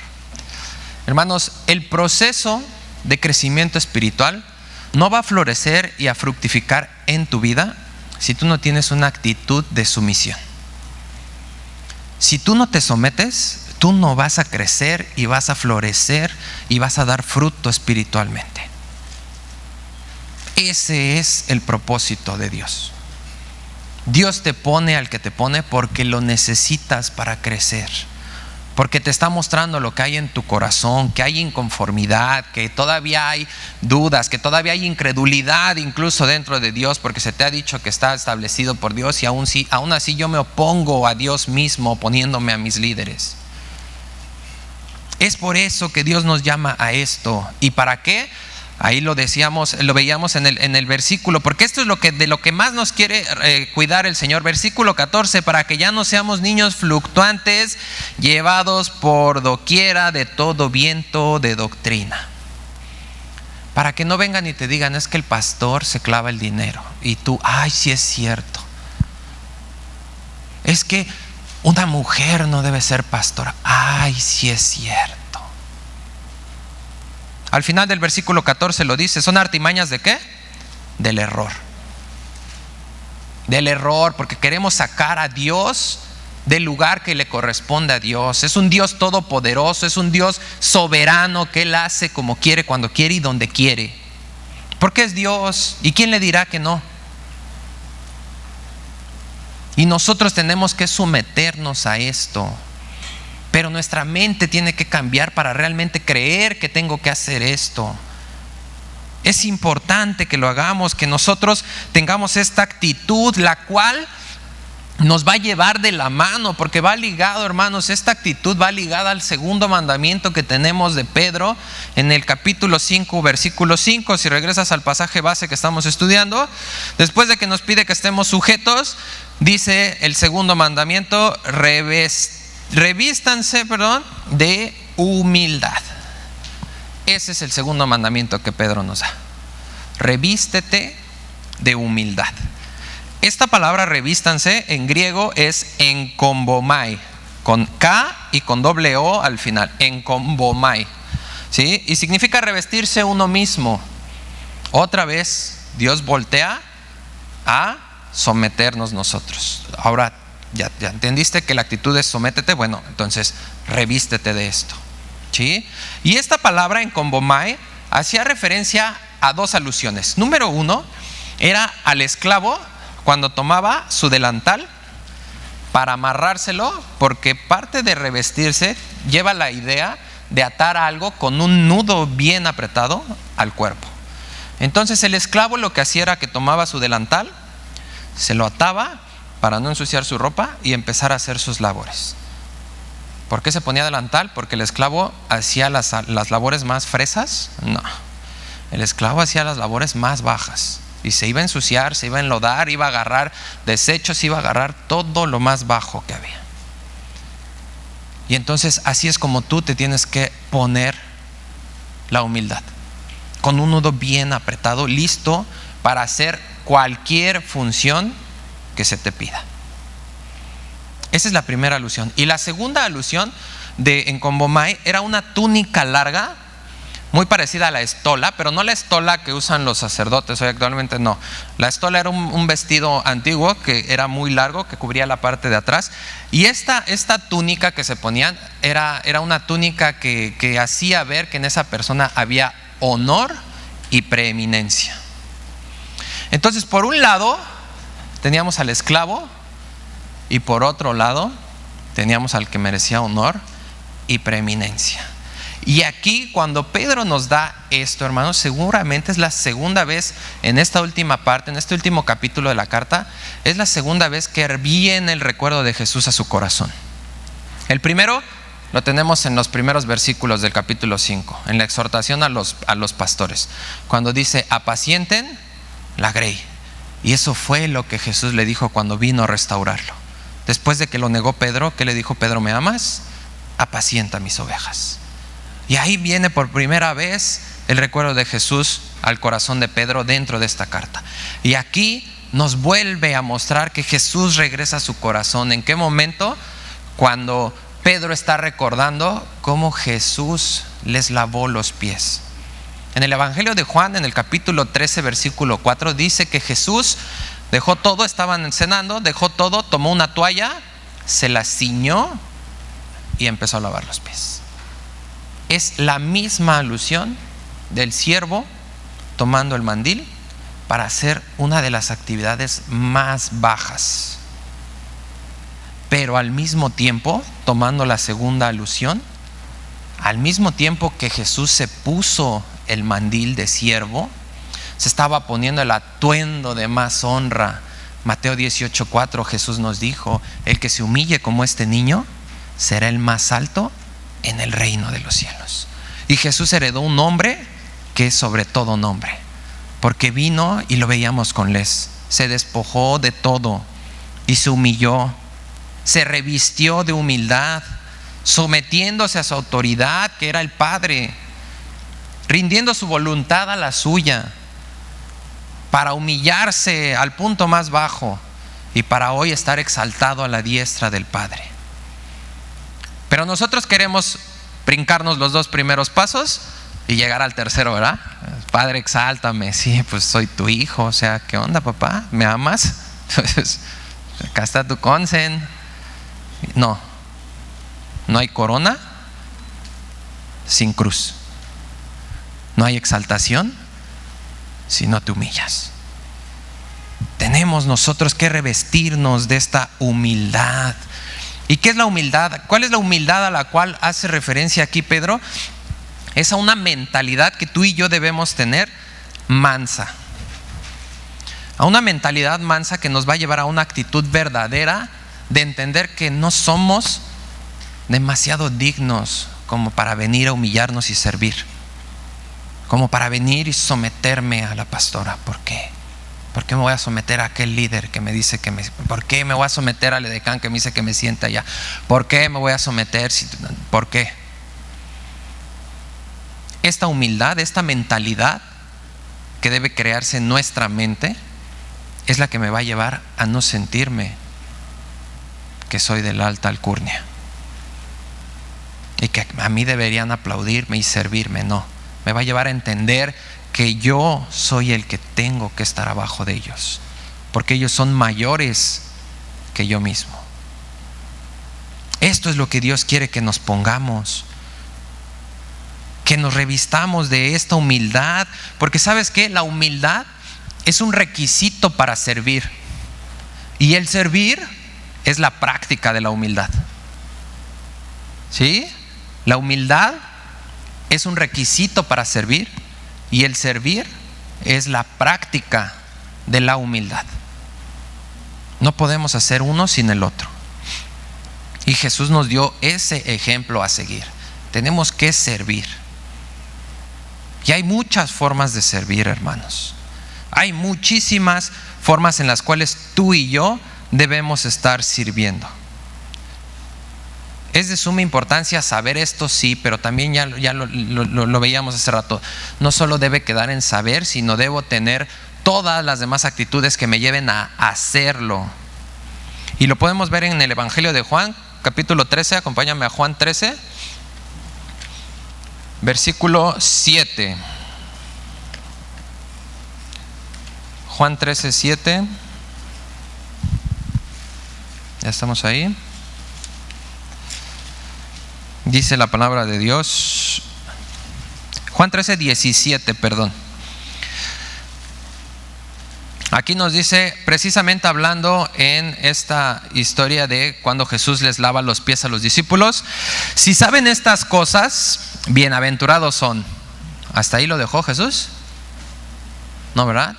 Hermanos, el proceso de crecimiento espiritual no va a florecer y a fructificar en tu vida si tú no tienes una actitud de sumisión. Si tú no te sometes, tú no vas a crecer y vas a florecer y vas a dar fruto espiritualmente. Ese es el propósito de Dios. Dios te pone al que te pone porque lo necesitas para crecer, porque te está mostrando lo que hay en tu corazón, que hay inconformidad, que todavía hay dudas, que todavía hay incredulidad incluso dentro de Dios, porque se te ha dicho que está establecido por Dios y aún así yo me opongo a Dios mismo, oponiéndome a mis líderes. Es por eso que Dios nos llama a esto. ¿Y para qué? Ahí lo decíamos, lo veíamos en el versículo, porque esto es de lo que más nos quiere cuidar el Señor. Versículo 14, para que ya no seamos niños fluctuantes, llevados por doquiera de todo viento de doctrina. Para que no vengan y te digan, es que el pastor se clava el dinero. Y tú, ay, sí es cierto. Es que una mujer no debe ser pastora. Ay, sí es cierto. Al final del versículo 14 lo dice, ¿son artimañas de qué? Del error. Del error, porque queremos sacar a Dios del lugar que le corresponde a Dios. Es un Dios todopoderoso, es un Dios soberano que Él hace como quiere, cuando quiere y donde quiere. Porque es Dios, ¿y quién le dirá que no? Y nosotros tenemos que someternos a esto. Pero nuestra mente tiene que cambiar para realmente creer que tengo que hacer esto. Es importante que lo hagamos, que nosotros tengamos esta actitud, la cual nos va a llevar de la mano, porque va ligado, hermanos, esta actitud va ligada al segundo mandamiento que tenemos de Pedro en el capítulo 5, versículo 5. Si regresas al pasaje base que estamos estudiando, después de que nos pide que estemos sujetos, dice el segundo mandamiento, revístanse de humildad. Ese es el segundo mandamiento que Pedro nos da. Revístete de humildad. Esta palabra revístanse en griego es enkombomai, con K y con doble O al final, enkombomai, ¿sí? Y significa revestirse uno mismo. Otra vez Dios voltea a someternos nosotros. Ahora ya entendiste que la actitud es sométete. Bueno, entonces revístete de esto, ¿sí? Y esta palabra enkombomai hacía referencia a dos alusiones. Número uno era al esclavo cuando tomaba su delantal para amarrárselo, porque parte de revestirse lleva la idea de atar algo con un nudo bien apretado al cuerpo. Entonces el esclavo lo que hacía era que tomaba su delantal, se lo ataba para no ensuciar su ropa y empezar a hacer sus labores. ¿Por qué se ponía delantal? Porque el esclavo hacía las labores más fresas. No, el esclavo hacía las labores más bajas y se iba a ensuciar, se iba a enlodar, iba a agarrar desechos, iba a agarrar todo lo más bajo que había. Y entonces así es como tú te tienes que poner la humildad, con un nudo bien apretado, listo para hacer cualquier función que se te pida. Esa es la primera alusión. Y la segunda alusión de enkombomai era una túnica larga muy parecida a la estola, pero no la estola que usan los sacerdotes hoy actualmente, no. La estola era un vestido antiguo que era muy largo, que cubría la parte de atrás. Y esta túnica que se ponían era una túnica que hacía ver que en esa persona había honor y preeminencia. Entonces, por un lado teníamos al esclavo y por otro lado teníamos al que merecía honor y preeminencia. Y aquí, cuando Pedro nos da esto, hermanos, seguramente es la segunda vez en esta última parte, en este último capítulo de la carta, es la segunda vez que viene el recuerdo de Jesús a su corazón. El primero lo tenemos en los primeros versículos del capítulo 5, en la exhortación a los pastores, cuando dice: apacienten la grey. Y eso fue lo que Jesús le dijo cuando vino a restaurarlo. Después de que lo negó Pedro, ¿qué le dijo Pedro? ¿Me amas? Apacienta mis ovejas. Y ahí viene por primera vez el recuerdo de Jesús al corazón de Pedro dentro de esta carta. Y aquí nos vuelve a mostrar que Jesús regresa a su corazón. ¿En qué momento? Cuando Pedro está recordando cómo Jesús les lavó los pies. En el Evangelio de Juan, en el capítulo 13, versículo 4, dice que Jesús dejó todo, estaban cenando, dejó todo, tomó una toalla, se la ciñó y empezó a lavar los pies. Es la misma alusión del siervo tomando el mandil para hacer una de las actividades más bajas, pero al mismo tiempo, tomando la segunda alusión, al mismo tiempo que Jesús se puso el mandil de siervo, se estaba poniendo el atuendo de más honra. Mateo 18:4, Jesús nos dijo: el que se humille como este niño será el más alto en el reino de los cielos. Y Jesús heredó un nombre que es sobre todo nombre, porque vino, y lo veíamos con Les, se despojó de todo y se humilló, se revistió de humildad, sometiéndose a su autoridad, que era el Padre, rindiendo su voluntad a la suya, para humillarse al punto más bajo y para hoy estar exaltado a la diestra del Padre. Pero nosotros queremos brincarnos los dos primeros pasos y llegar al tercero, ¿verdad? Padre, exáltame. Sí, pues soy tu hijo. O sea, ¿qué onda, papá? ¿Me amas? Entonces, acá está tu consen. No hay corona sin cruz. No hay exaltación si no te humillas. Tenemos nosotros que revestirnos de esta humildad. ¿Y qué es la humildad? ¿Cuál es la humildad a la cual hace referencia aquí Pedro? Es a una mentalidad que tú y yo debemos tener mansa. A una mentalidad mansa que nos va a llevar a una actitud verdadera de entender que no somos demasiado dignos como para venir a humillarnos y servir, como para venir y someterme a la pastora. ¿Por qué? ¿Por qué me voy a someter a aquel líder que me dice que me... ¿Por qué me voy a someter al edecán que me dice que me sienta allá? ¿Por qué me voy a someter? ¿Por qué? Esta humildad, esta mentalidad que debe crearse en nuestra mente es la que me va a llevar a no sentirme que soy de la alta alcurnia y que a mí deberían aplaudirme y servirme. No, me va a llevar a entender que yo soy el que tengo que estar abajo de ellos, porque ellos son mayores que yo mismo. Esto es lo que Dios quiere que nos pongamos, que nos revistamos de esta humildad, porque ¿sabes qué? La humildad es un requisito para servir, y el servir es la práctica de la humildad. ¿Sí? La humildad es un requisito para servir, y el servir es la práctica de la humildad. No podemos hacer uno sin el otro. Y Jesús nos dio ese ejemplo a seguir. Tenemos que servir. Y hay muchas formas de servir, hermanos. Hay muchísimas formas en las cuales tú y yo debemos estar sirviendo. Es de suma importancia saber esto, sí, pero también ya lo veíamos hace rato. No solo debe quedar en saber, sino debo tener todas las demás actitudes que me lleven a hacerlo. Y lo podemos ver en el Evangelio de Juan, capítulo 13. Acompáñame a Juan 13. Versículo 7. Juan 13, 7. Ya estamos ahí. Dice la palabra de Dios. Juan 13, 17, perdón. Aquí nos dice, precisamente hablando en esta historia de cuando Jesús les lava los pies a los discípulos: si saben estas cosas, bienaventurados son. ¿Hasta ahí lo dejó Jesús? No, ¿verdad?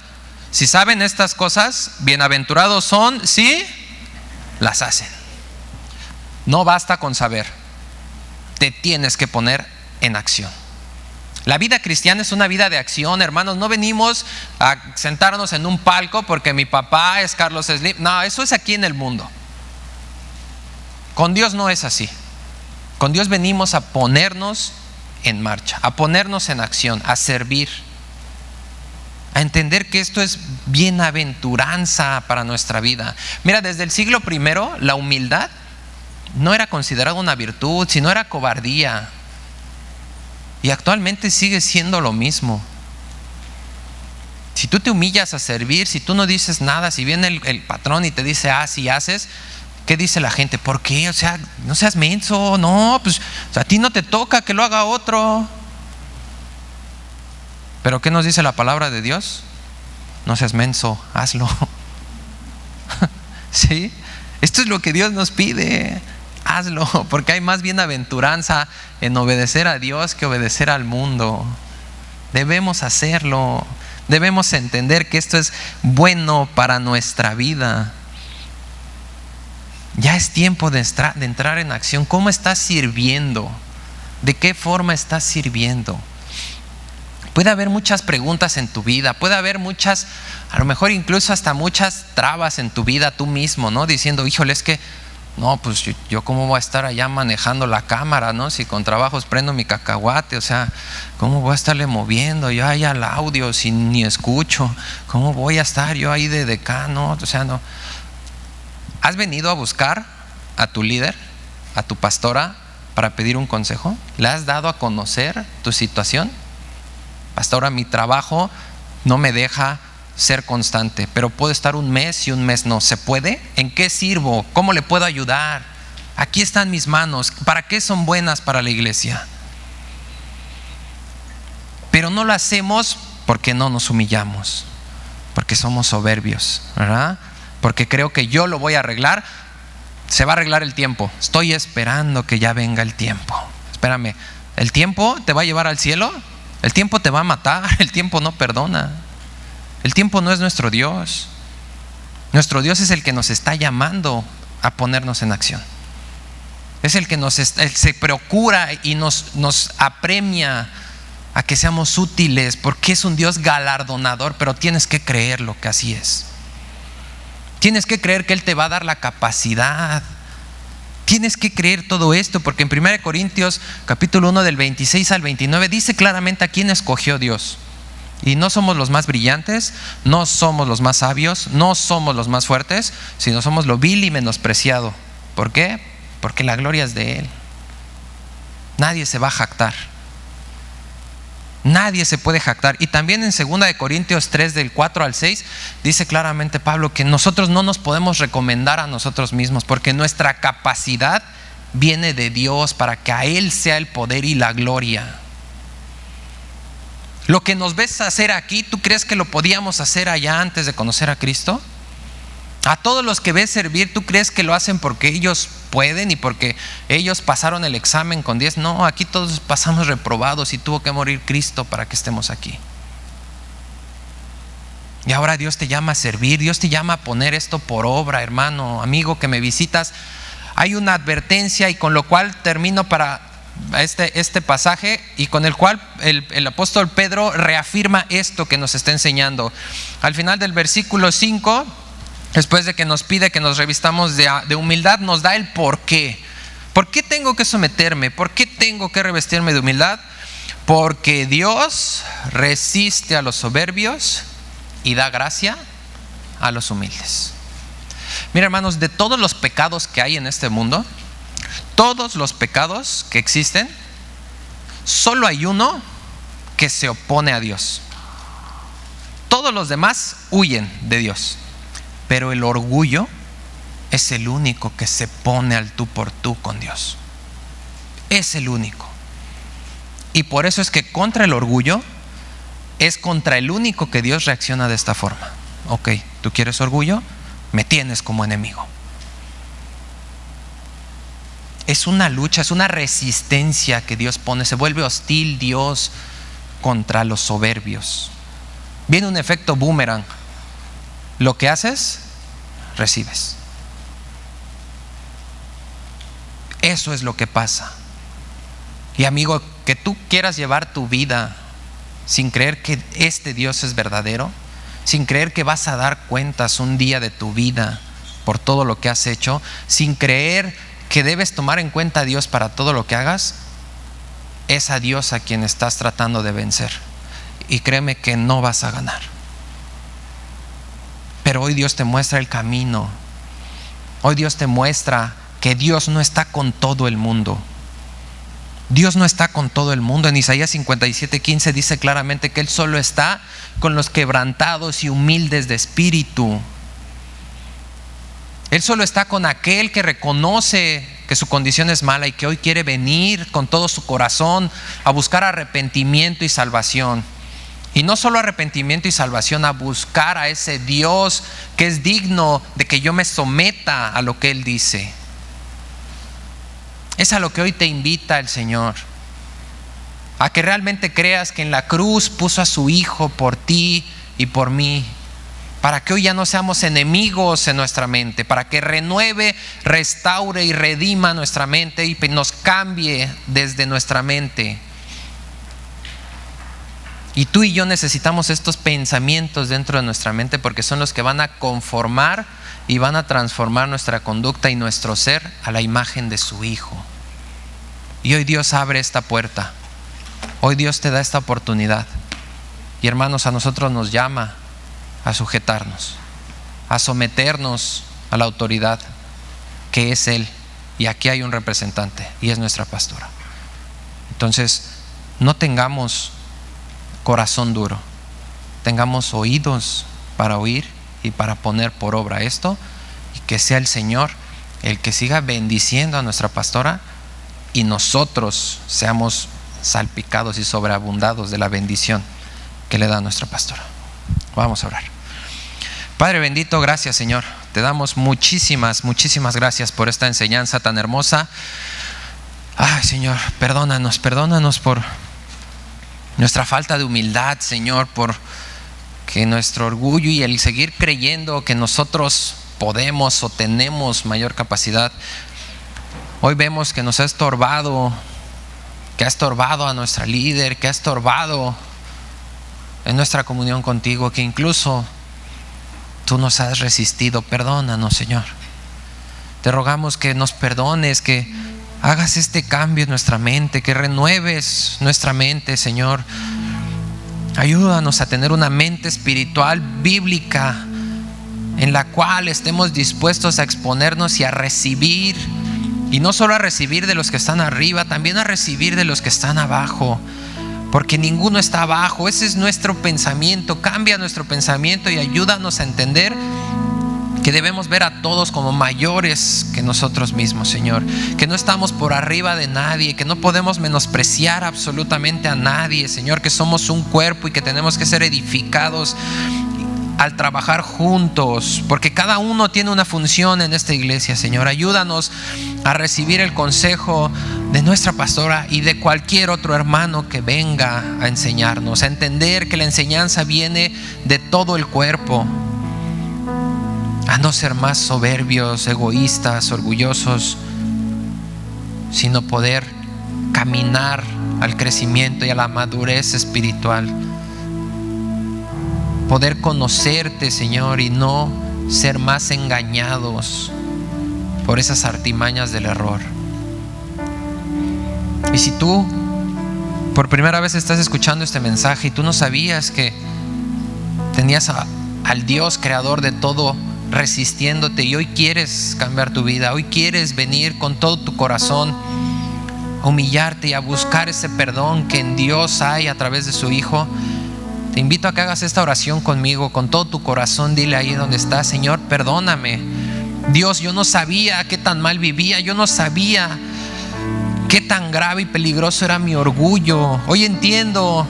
Si saben estas cosas, bienaventurados son si las hacen. No basta con saber, te tienes que poner en acción. La vida cristiana es una vida de acción, hermanos. No venimos a sentarnos en un palco porque mi papá es Carlos Slim. No, eso es aquí en el mundo. Con Dios no es así. Con Dios venimos a ponernos en marcha, a ponernos en acción, a servir, a entender que esto es bienaventuranza para nuestra vida. Mira, desde el siglo I, la humildad no era considerada una virtud, sino era cobardía. Y actualmente sigue siendo lo mismo. Si tú te humillas a servir, si tú no dices nada, si viene el patrón y te dice haz y haces, ¿qué dice la gente? ¿Por qué? O sea, no seas menso. No, pues a ti no te toca, que lo haga otro. Pero ¿qué nos dice la palabra de Dios? No seas menso, hazlo. ¿Sí? Esto es lo que Dios nos pide. Hazlo, porque hay más bienaventuranza en obedecer a Dios que obedecer al mundo. Debemos hacerlo. Debemos entender que esto es bueno para nuestra vida. Ya es tiempo de entrar en acción. ¿Cómo estás sirviendo? ¿De qué forma estás sirviendo? Puede haber muchas preguntas en tu vida, puede haber muchas, a lo mejor incluso hasta muchas trabas en tu vida tú mismo, ¿no? Diciendo, híjole, es que no, pues yo cómo voy a estar allá manejando la cámara, ¿no? Si con trabajos prendo mi cacahuate, o sea, ¿cómo voy a estarle moviendo yo ahí al audio si ni escucho? ¿Cómo voy a estar yo ahí de decano? O sea, no. ¿Has venido a buscar a tu líder, a tu pastora, para pedir un consejo? ¿Le has dado a conocer tu situación? Pastora, mi trabajo no me deja ser constante, pero puedo estar un mes y un mes no. ¿Se puede? ¿En qué sirvo? ¿Cómo le puedo ayudar? Aquí están mis manos. ¿Para qué son buenas para la iglesia? Pero no lo hacemos porque no nos humillamos, porque somos soberbios, ¿verdad? Porque creo que yo lo voy a arreglar. Se va a arreglar el tiempo. Estoy esperando que ya venga el tiempo. Espérame, ¿el tiempo te va a llevar al cielo? El tiempo te va a matar. El tiempo no perdona. El tiempo no es nuestro Dios. Nuestro Dios es el que nos está llamando a ponernos en acción. Es el que se procura y nos apremia a que seamos útiles, porque es un Dios galardonador. Pero tienes que creerlo que así es. Tienes que creer que Él te va a dar la capacidad. Tienes que creer todo esto, porque en 1 Corintios capítulo 1 del 26 al 29 dice claramente a quién escogió Dios. Y no somos los más brillantes, no somos los más sabios, no somos los más fuertes, sino somos lo vil y menospreciado. ¿Por qué? Porque la gloria es de Él. Nadie se va a jactar. Nadie se puede jactar. Y también en 2 Corintios 3 del 4 al 6 dice claramente Pablo que nosotros no nos podemos recomendar a nosotros mismos, porque nuestra capacidad viene de Dios, para que a Él sea el poder y la gloria. Lo que nos ves hacer aquí, ¿tú crees que lo podíamos hacer allá antes de conocer a Cristo? A todos los que ves servir, ¿tú crees que lo hacen porque ellos pueden y porque ellos pasaron el examen con 10? No, aquí todos pasamos reprobados y tuvo que morir Cristo para que estemos aquí. Y ahora Dios te llama a servir, Dios te llama a poner esto por obra, hermano, amigo que me visitas. Hay una advertencia, y con lo cual termino para este pasaje, y con el cual el apóstol Pedro reafirma esto que nos está enseñando. Al final del versículo 5, después de que nos pide que nos revistamos de humildad, nos da el por qué. ¿Por qué tengo que someterme? ¿Por qué tengo que revestirme de humildad? Porque Dios resiste a los soberbios y da gracia a los humildes. Mira, hermanos, de todos los pecados que hay en este mundo, todos los pecados que existen solo hay uno que se opone a Dios. Todos los demás huyen de Dios, pero el orgullo es el único que se pone al tú por tú con Dios. Es el único. Y por eso es que contra el orgullo es contra el único que Dios reacciona de esta forma. Ok, ¿tú quieres orgullo? Me tienes como enemigo. Es una lucha, es una resistencia que Dios pone. Se vuelve hostil Dios contra los soberbios. Viene un efecto boomerang. Lo que haces, recibes. Eso es lo que pasa. Y amigo, que tú quieras llevar tu vida sin creer que este Dios es verdadero, sin creer que vas a dar cuentas un día de tu vida por todo lo que has hecho, sin creer que debes tomar en cuenta a Dios para todo lo que hagas, es a Dios a quien estás tratando de vencer. Y créeme que no vas a ganar. Pero hoy Dios te muestra el camino. Hoy Dios te muestra que Dios no está con todo el mundo. Dios no está con todo el mundo. En Isaías 57:15 dice claramente que Él solo está con los quebrantados y humildes de espíritu. Él solo está con aquel que reconoce que su condición es mala y que hoy quiere venir con todo su corazón a buscar arrepentimiento y salvación. Y no solo arrepentimiento y salvación, a buscar a ese Dios que es digno de que yo me someta a lo que Él dice. Es a lo que hoy te invita el Señor, a que realmente creas que en la cruz puso a su Hijo por ti y por mí, para que hoy ya no seamos enemigos en nuestra mente, para que renueve, restaure y redima nuestra mente y nos cambie desde nuestra mente. Y tú y yo necesitamos estos pensamientos dentro de nuestra mente, porque son los que van a conformar y van a transformar nuestra conducta y nuestro ser a la imagen de su Hijo. Y hoy Dios abre esta puerta. Hoy Dios te da esta oportunidad. Y hermanos, a nosotros nos llama a sujetarnos, a someternos a la autoridad que es Él. Y aquí hay un representante y es nuestra pastora. Entonces, no tengamos corazón duro, tengamos oídos para oír y para poner por obra esto, y que sea el Señor el que siga bendiciendo a nuestra pastora y nosotros seamos salpicados y sobreabundados de la bendición que le da a nuestra pastora. Vamos a orar. Padre bendito, gracias Señor, te damos muchísimas gracias por esta enseñanza tan hermosa. Ay Señor, perdónanos por nuestra falta de humildad, Señor, por que nuestro orgullo y el seguir creyendo que nosotros podemos o tenemos mayor capacidad, hoy vemos que nos ha estorbado, que ha estorbado a nuestra líder, que ha estorbado en nuestra comunión contigo, que incluso tú nos has resistido. Perdónanos, Señor. Te rogamos que nos perdones, que hagas este cambio en nuestra mente, que renueves nuestra mente, Señor. Ayúdanos a tener una mente espiritual bíblica en la cual estemos dispuestos a exponernos y a recibir, y no solo a recibir de los que están arriba, también a recibir de los que están abajo, porque ninguno está abajo. Ese es nuestro pensamiento. Cambia nuestro pensamiento y ayúdanos a entender que debemos ver a todos como mayores que nosotros mismos, Señor, que no estamos por arriba de nadie, que no podemos menospreciar absolutamente a nadie, Señor, que somos un cuerpo y que tenemos que ser edificados al trabajar juntos, porque cada uno tiene una función en esta iglesia, Señor. Ayúdanos a recibir el consejo de nuestra pastora y de cualquier otro hermano que venga a enseñarnos, a entender que la enseñanza viene de todo el cuerpo, a no ser más soberbios, egoístas, orgullosos, sino poder caminar al crecimiento y a la madurez espiritual. Poder conocerte, Señor, y no ser más engañados por esas artimañas del error. Y si tú por primera vez estás escuchando este mensaje y tú no sabías que tenías al Dios creador de todo resistiéndote, y hoy quieres cambiar tu vida, hoy quieres venir con todo tu corazón a humillarte y a buscar ese perdón que en Dios hay a través de su Hijo, te invito a que hagas esta oración conmigo, con todo tu corazón. Dile ahí donde estás: Señor, perdóname. Dios, yo no sabía qué tan mal vivía, yo no sabía qué tan grave y peligroso era mi orgullo. Hoy entiendo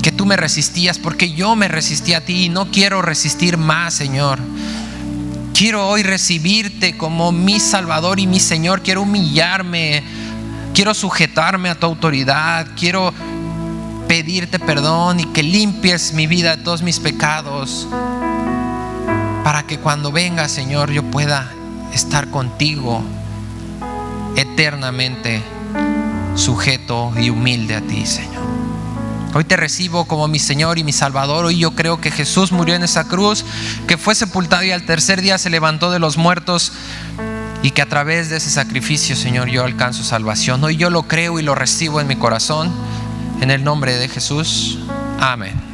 que tú me resistías porque yo me resistí a ti y no quiero resistir más, Señor. Quiero hoy recibirte como mi Salvador y mi Señor. Quiero humillarme, quiero sujetarme a tu autoridad, quiero pedirte perdón y que limpies mi vida de todos mis pecados, para que cuando venga, Señor, yo pueda estar contigo eternamente sujeto y humilde a ti, Señor. Hoy te recibo como mi Señor y mi Salvador. Hoy yo creo que Jesús murió en esa cruz, que fue sepultado y al tercer día se levantó de los muertos, y que a través de ese sacrificio, Señor, yo alcanzo salvación. Hoy yo lo creo y lo recibo en mi corazón, en el nombre de Jesús. Amén.